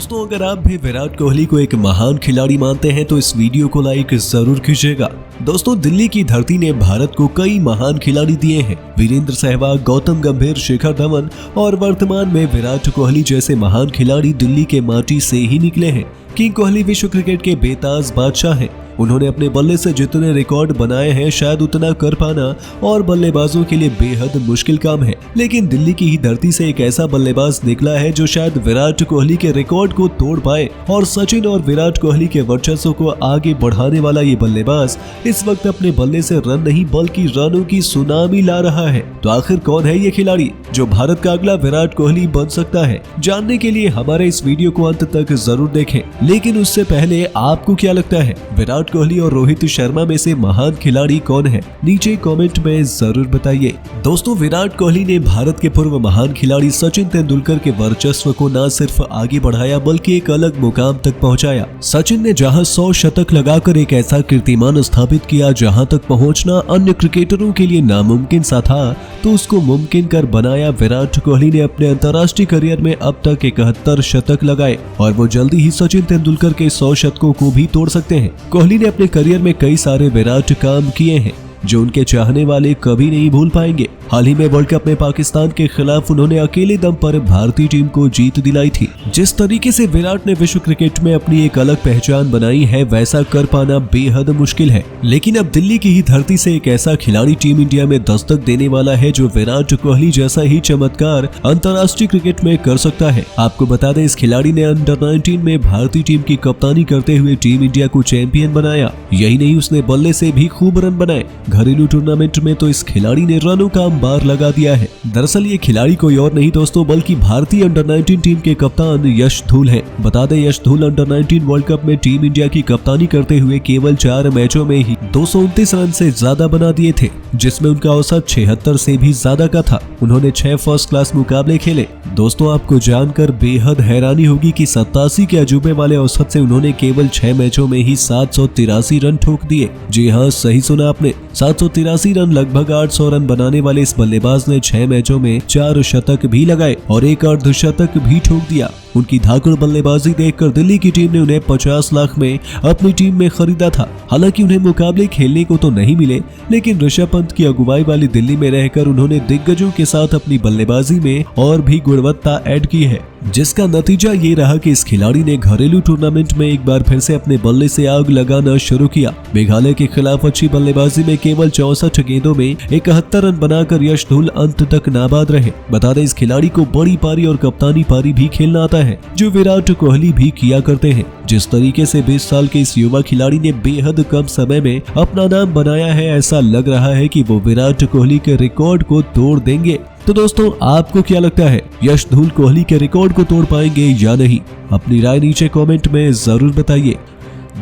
दोस्तों, अगर आप भी विराट कोहली को एक महान खिलाड़ी मानते हैं तो इस वीडियो को लाइक जरूर कीजिएगा। दोस्तों, दिल्ली की धरती ने भारत को कई महान खिलाड़ी दिए हैं। वीरेंद्र सहवाग, गौतम गंभीर, शिखर धवन और वर्तमान में विराट कोहली जैसे महान खिलाड़ी दिल्ली के माटी से ही निकले हैं। किंग कोहली विश्व क्रिकेट के बेताज बादशाह हैं। उन्होंने अपने बल्ले से जितने रिकॉर्ड बनाए हैं शायद उतना कर पाना और बल्लेबाजों के लिए बेहद मुश्किल काम है। लेकिन दिल्ली की ही धरती से एक ऐसा बल्लेबाज निकला है जो शायद विराट कोहली के रिकॉर्ड को तोड़ पाए। और सचिन और विराट कोहली के वर्चस्व को आगे बढ़ाने वाला ये बल्लेबाज इस वक्त अपने बल्ले से रन नहीं बल्कि रनों की सुनामी ला रहा है। तो आखिर कौन है ये खिलाड़ी जो भारत का अगला विराट कोहली बन सकता है? जानने के लिए हमारे इस वीडियो को अंत तक जरूर देखें। लेकिन उससे पहले आपको क्या लगता है, विराट कोहली और रोहित शर्मा में से महान खिलाड़ी कौन है? नीचे कमेंट में जरूर बताइए। दोस्तों, विराट कोहली ने भारत के पूर्व महान खिलाड़ी सचिन तेंदुलकर के वर्चस्व को न सिर्फ आगे बढ़ाया बल्कि एक अलग मुकाम तक पहुंचाया। सचिन ने जहां 100 शतक लगाकर एक ऐसा कीर्तिमान स्थापित किया जहां तक पहुंचना अन्य क्रिकेटरों के लिए नामुमकिन सा था, तो उसको मुमकिन कर बनाया विराट कोहली ने अपने अंतर्राष्ट्रीय करियर में अब तक 71 शतक लगाए और वो जल्दी ही सचिन तेंदुलकर के 100 शतकों को भी तोड़ सकते हैं। कोहली ने अपने करियर में कई सारे विराट काम किए हैं जो उनके चाहने वाले कभी नहीं भूल पाएंगे। हाल ही में वर्ल्ड कप में पाकिस्तान के खिलाफ उन्होंने अकेले दम पर भारतीय टीम को जीत दिलाई थी। जिस तरीके से विराट ने विश्व क्रिकेट में अपनी एक अलग पहचान बनाई है वैसा कर पाना बेहद मुश्किल है। लेकिन अब दिल्ली की ही धरती से एक ऐसा खिलाड़ी टीम इंडिया में दस्तक देने वाला है जो विराट कोहली जैसा ही चमत्कार अंतर्राष्ट्रीय क्रिकेट में कर सकता है। आपको बता दें, इस खिलाड़ी ने अंडर 19 में भारतीय टीम की कप्तानी करते हुए टीम इंडिया को चैंपियन बनाया। यही नहीं, उसने बल्ले से भी खूब रन बनाए। घरेलू टूर्नामेंट में तो इस खिलाड़ी ने रनों का अंबार लगा दिया है। दरअसल ये खिलाड़ी कोई और नहीं दोस्तों बल्कि भारतीय अंडर 19 टीम के कप्तान यश धूल है। बता दें, यश धूल अंडर 19 वर्ल्ड कप में टीम इंडिया की कप्तानी करते हुए केवल 4 मैचों में ही 229 रन से ज्यादा बना दिए थे, जिसमें उनका औसत 76 से भी ज्यादा का था। उन्होंने 6 फर्स्ट क्लास मुकाबले खेले। दोस्तों, आपको जानकर बेहद हैरानी होगी कि 87 के अजूबे वाले औसत से उन्होंने केवल 6 मैचों में ही 783 रन ठोक दिए। जी हाँ, सही सुना आपने, 783 रन। लगभग 800 रन बनाने वाले इस बल्लेबाज ने 6 मैचों में 4 शतक भी लगाए और एक अर्धशतक भी ठोक दिया। उनकी धाकड़ बल्लेबाजी देखकर दिल्ली की टीम ने उन्हें 50 लाख में अपनी टीम में खरीदा था। हालांकि उन्हें मुकाबले खेलने को तो नहीं मिले, लेकिन ऋषभ पंत की अगुवाई वाली दिल्ली में रहकर उन्होंने दिग्गजों के साथ अपनी बल्लेबाजी में और भी गुणवत्ता ऐड की है, जिसका नतीजा ये रहा कि इस खिलाड़ी ने घरेलू टूर्नामेंट में एक बार फिर से अपने बल्ले से आग लगाना शुरू किया। मेघालय के खिलाफ अच्छी बल्लेबाजी में केवल 64 गेंदों में 71 रन बनाकर यश धूल अंत तक नाबाद रहे। बता दें, इस खिलाड़ी को बड़ी पारी और कप्तानी पारी भी खेलना आता है, जो विराट कोहली भी किया करते हैं। जिस तरीके से 20 साल के इस युवा खिलाड़ी ने बेहद कम समय में अपना नाम बनाया है, ऐसा लग रहा है कि वो विराट कोहली के रिकॉर्ड को तोड़ देंगे। तो दोस्तों, आपको क्या लगता है, यश धूल कोहली के रिकॉर्ड को तोड़ पाएंगे या नहीं? अपनी राय नीचे कमेंट में जरूर बताइए।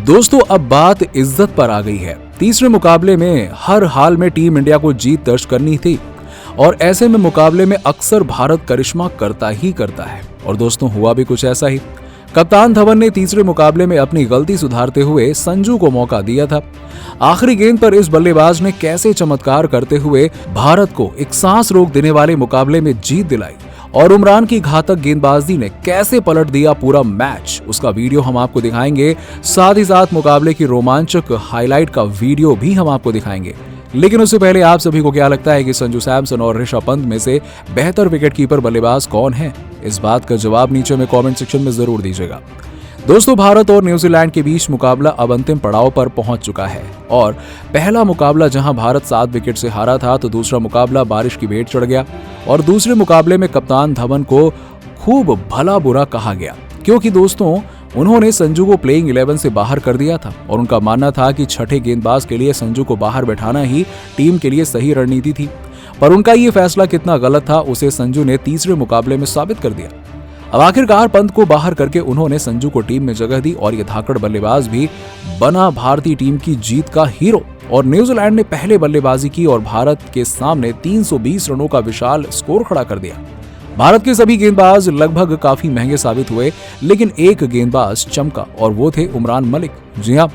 दोस्तों, अब बात इज्जत पर आ गई है। तीसरे मुकाबले में हर हाल में टीम इंडिया को जीत दर्ज करनी थी और ऐसे में मुकाबले में अक्सर भारत करिश्मा करता ही करता है। और दोस्तों, हुआ भी कुछ ऐसा ही। कप्तान धवन ने तीसरे मुकाबले में अपनी गलती सुधारते हुए संजू को मौका दिया था। आखिरी गेंद पर इस बल्लेबाज ने कैसे चमत्कार करते हुए भारत को एक सांस रोक देने वाले मुकाबले में जीत दिलाई और उमरान की घातक गेंदबाजी ने कैसे पलट दिया पूरा मैच, उसका वीडियो हम आपको दिखाएंगे। साथ ही साथ मुकाबले की रोमांचक हाईलाइट का वीडियो भी हम आपको दिखाएंगे। लेकिन उससे पहले आप सभी को क्या लगता है कि संजू सैमसन और ऋषभ पंत में से बेहतर विकेटकीपर बल्लेबाज कौन है? इस बात का जवाब नीचे में कमेंट सेक्शन में जरूर दीजिएगा। दोस्तों, भारत और न्यूजीलैंड के बीच मुकाबला अब अंतिम पड़ाव पर पहुंच चुका है और पहला मुकाबला जहां भारत 7 विकेट से हारा था, तो दूसरा मुकाबला बारिश की भेंट चढ़ गया और दूसरे मुकाबले में कप्तान धवन को खूब भला बुरा कहा गया, क्योंकि दोस्तों उन्होंने संजू को प्लेइंग 11 से बाहर कर दिया था और उनका मानना था कि छठे गेंदबाज के लिए संजू को बाहर बैठाना ही टीम के लिए सही रणनीति थी। पर उनका ये फैसला कितना गलत था उसे संजू ने तीसरे मुकाबले में साबित कर दिया। अब आखिरकार पंत को बाहर करके उन्होंने संजू को टीम में जगह दी और ये धाकड़ बल्लेबाज भी बना भारतीय टीम की जीत का हीरो। और न्यूजीलैंड ने पहले बल्लेबाजी की और भारत के सामने 320 रनों का विशाल स्कोर खड़ा कर दिया। भारत के सभी गेंदबाज लगभग काफी महंगे साबित हुए, लेकिन एक गेंदबाज चमका और वो थे उमरान मलिक। जी हाँ,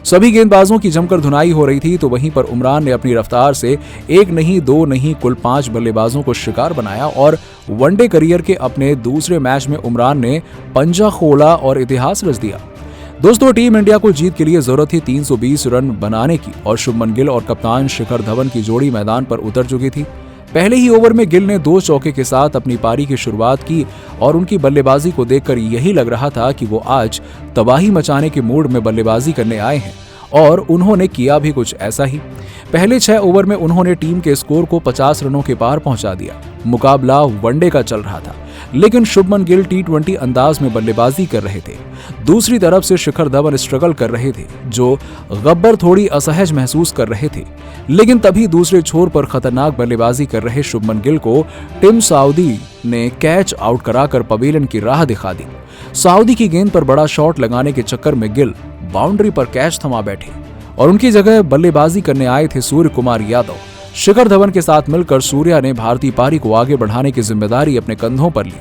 सभी गेंदबाजों की जमकर धुनाई हो रही थी, तो वहीं पर उमरान ने अपनी रफ्तार से एक नहीं, दो नहीं, कुल 5 बल्लेबाजों को शिकार बनाया और वनडे करियर के अपने दूसरे मैच में उमरान ने पंजा खोला और इतिहास रच दिया। दोस्तों, टीम इंडिया को जीत के लिए जरूरत थी 320 रन बनाने की और शुभमन गिल और कप्तान शिखर धवन की जोड़ी मैदान पर उतर चुकी थी। पहले ही ओवर में गिल ने 2 चौके के साथ अपनी पारी की शुरुआत की और उनकी बल्लेबाजी को देखकर यही लग रहा था कि वो आज तबाही मचाने के मूड में बल्लेबाजी करने आए हैं, और उन्होंने किया भी कुछ ऐसा ही। पहले 6 ओवर में उन्होंने टीम के स्कोर को 50 रनों के पार पहुंचा दिया। मुकाबला वनडे का चल रहा था, लेकिन शुभमन गिल T20 अंदाज में बल्लेबाजी कर रहे थे। दूसरी तरफ से शिखर धवन स्ट्रगल कर रहे थे, जो गब्बर थोड़ी असहज महसूस कर रहे थे। लेकिन तभी दूसरे छोर पर खतरनाक बल्लेबाजी कर रहे शुभमन गिल को टिम साउदी ने कैच आउट कराकर पवेलियन की राह दिखा दी। साउदी की गेंद पर बड़ा शॉट लगाने के चक्कर में गिल बाउंड्री पर कैच थमा बैठे और उनकी जगह बल्लेबाजी करने आए थे सूर्य कुमार यादव। शिखर धवन के साथ मिलकर सूर्या ने भारतीय पारी को आगे बढ़ाने की जिम्मेदारी अपने कंधों पर ली,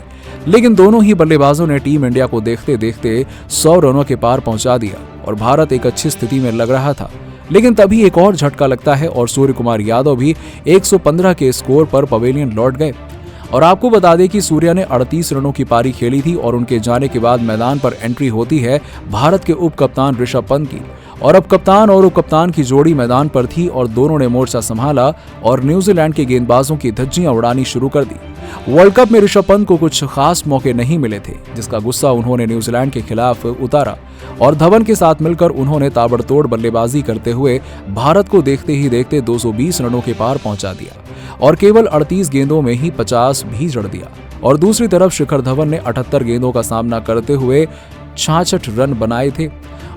लेकिन दोनों ही बल्लेबाजों ने टीम इंडिया को देखते देखते 100 रनों के पार पहुंचा दिया और भारत एक अच्छी स्थिति में लग रहा था। लेकिन तभी एक और झटका लगता है और सूर्य कुमार यादव भी 115 के स्कोर पर पवेलियन लौट गए। और आपको बता दें कि सूर्या ने 38 रनों की पारी खेली थी और उनके जाने के बाद मैदान पर एंट्री होती है भारत के उप कप्तान ऋषभ पंत की, और अब कप्तान और उप कप्तान की जोड़ी मैदान पर थी और दोनों ने मोर्चा संभाला और न्यूजीलैंड के गेंदबाजों की धज्जियां उड़ानी शुरू कर दी। वर्ल्ड कप में ऋषभ पंत को कुछ खास मौके नहीं मिले थे, जिसका गुस्सा उन्होंने न्यूजीलैंड के खिलाफ उतारा और धवन के साथ मिलकर उन्होंने ताबड़तोड़ बल्लेबाजी करते हुए भारत को देखते ही देखते 220 रनों के पार पहुंचा दिया और केवल 38 गेंदों में ही 50 भी जड़ दिया। और दूसरी तरफ शिखर धवन ने 78 गेंदों का सामना करते हुए 66 रन बनाए थे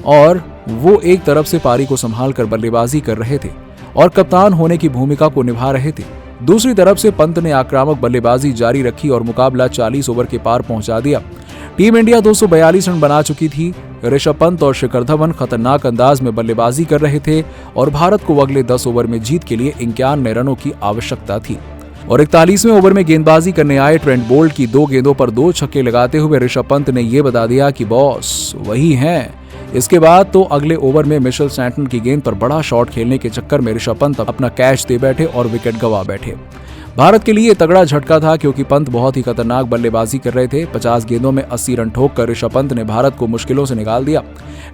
और वो एक तरफ से पारी को संभाल कर बल्लेबाजी कर रहे थे और कप्तान होने की भूमिका को निभा रहे थे। दूसरी तरफ से पंत ने आक्रामक बल्लेबाजी जारी रखी और मुकाबला 40 ओवर के पार पहुंचा दिया। टीम इंडिया 242 रन बना चुकी थी। ऋषभ पंत और शिखर धवन खतरनाक अंदाज में बल्लेबाजी कर रहे थे और भारत को अगले 10 ओवर में जीत के लिए 91 रनों की आवश्यकता थी। और 41वें ओवर में गेंदबाजी करने आए ट्रेंट बोल्ट की 2 गेंदों पर 2 छक्के लगाते हुए ऋषभ पंत ने यह बता दिया कि बॉस वही हैं। इसके बाद तो अगले ओवर में मिशेल सैंटनर की गेंद पर बड़ा शॉट खेलने के चक्कर में ऋषभ पंत अपना कैच दे बैठे और विकेट गंवा बैठे। भारत के लिए तगड़ा झटका था क्योंकि पंत बहुत ही खतरनाक बल्लेबाजी कर रहे थे। 50 गेंदों में 80 रन ठोककर ऋषभ पंत ने भारत को मुश्किलों से निकाल दिया,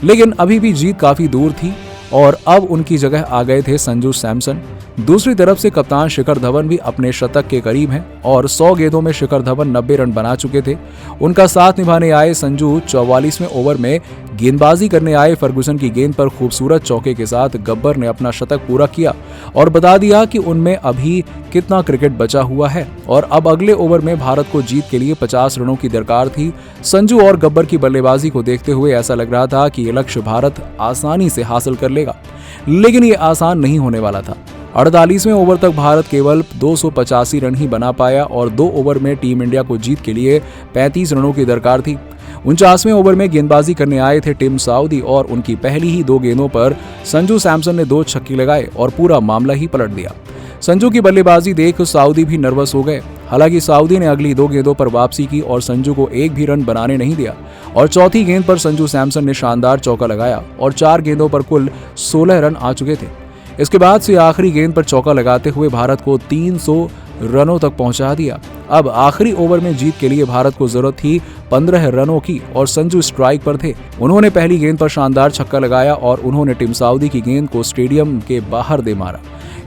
लेकिन अभी भी जीत काफी दूर थी और अब उनकी जगह आ गए थे संजू सैमसन। दूसरी तरफ से कप्तान शिखर धवन भी अपने शतक के करीब हैं और 100 गेंदों में शिखर धवन 90 रन बना चुके थे। उनका साथ निभाने आए संजू 44वें ओवर में गेंदबाजी करने आए फर्गुसन की गेंद पर खूबसूरत चौके के साथ गब्बर ने अपना शतक पूरा किया और बता दिया कि उनमें अभी कितना क्रिकेट बचा हुआ है और अब अगले ओवर में भारत को जीत के लिए 50 रनों की दरकार थी। संजू और गब्बर की बल्लेबाजी को देखते हुए ऐसा लग रहा था कि ये लक्ष्य भारत आसानी से हासिल कर लेगा, लेकिन ये आसान नहीं होने वाला था। 48वें ओवर तक भारत केवल 285 रन ही बना पाया और 2 ओवर में टीम इंडिया को जीत के लिए 35 रनों की दरकार थी। 49वें ओवर में गेंदबाजी करने आए थे टिम साउदी और उनकी पहली ही 2 गेंदों पर संजू सैमसन ने 2 छक्के लगाए और पूरा मामला ही पलट दिया। संजू की बल्लेबाजी देख साउदी भी नर्वस हो गए। हालांकि साउदी ने अगली 2 गेंदों पर वापसी की और संजू को एक भी रन बनाने नहीं दिया और चौथी गेंद पर संजू सैमसन ने शानदार चौका लगाया और 4 गेंदों पर कुल 16 रन आ चुके थे। इसके बाद से आखिरी गेंद पर चौका लगाते हुए भारत को 300 रनों तक पहुंचा दिया। अब आखिरी ओवर में जीत के लिए भारत को जरूरत थी 15 रनों की और संजू स्ट्राइक पर थे। उन्होंने पहली गेंद पर शानदार छक्का लगाया और उन्होंने टिम साउदी की गेंद को स्टेडियम के बाहर दे मारा।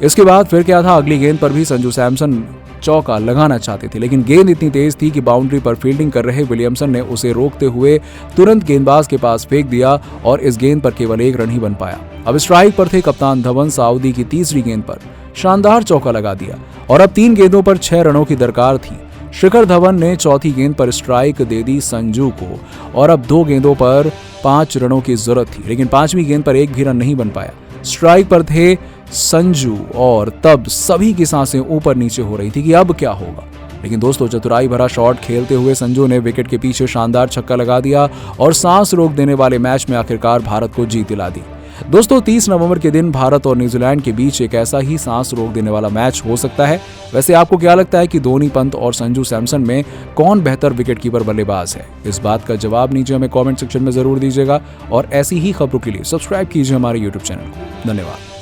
इसके बाद फिर क्या था, अगली गेंद पर भी संजू सैमसन चौका लगाना चाहते थे, लेकिन गेंद इतनी तेज थी कि बाउंड्री पर फील्डिंग कर रहे विलियमसन ने उसे रोकते हुए तुरंत गेंदबाज के पास फेंक दिया और इस गेंद पर केवल 1 रन ही बन पाया। अब स्ट्राइक पर थे कप्तान धवन। साउदी की तीसरी गेंद पर शानदार चौका लगा दिया और अब 3 गेंदों पर 6 रनों की दरकार थी। शिखर धवन ने चौथी गेंद पर स्ट्राइक दे दी संजू को और अब 2 गेंदों पर 5 रनों की जरूरत थी, लेकिन 5वीं गेंद पर एक भी रन नहीं बन पाया। स्ट्राइक पर थे संजू और तब सभी की सांसें ऊपर नीचे हो रही थी कि अब क्या होगा। लेकिन दोस्तों, चतुराई भरा शॉट खेलते हुए संजू ने विकेट के पीछे शानदार छक्का लगा दिया और सांस रोक देने वाले मैच में आखिरकार भारत को जीत दिला दी। दोस्तों 30 नवंबर के दिन भारत और न्यूजीलैंड के बीच एक ऐसा ही सांस रोक देने वाला मैच हो सकता है। वैसे आपको क्या लगता है कि धोनी, पंत और संजू सैमसन में कौन बेहतर विकेटकीपर बल्लेबाज है? इस बात का जवाब नीचे हमें कमेंट सेक्शन में जरूर दीजिएगा और ऐसी ही खबरों के लिए सब्सक्राइब कीजिए हमारे YouTube चैनल को। धन्यवाद।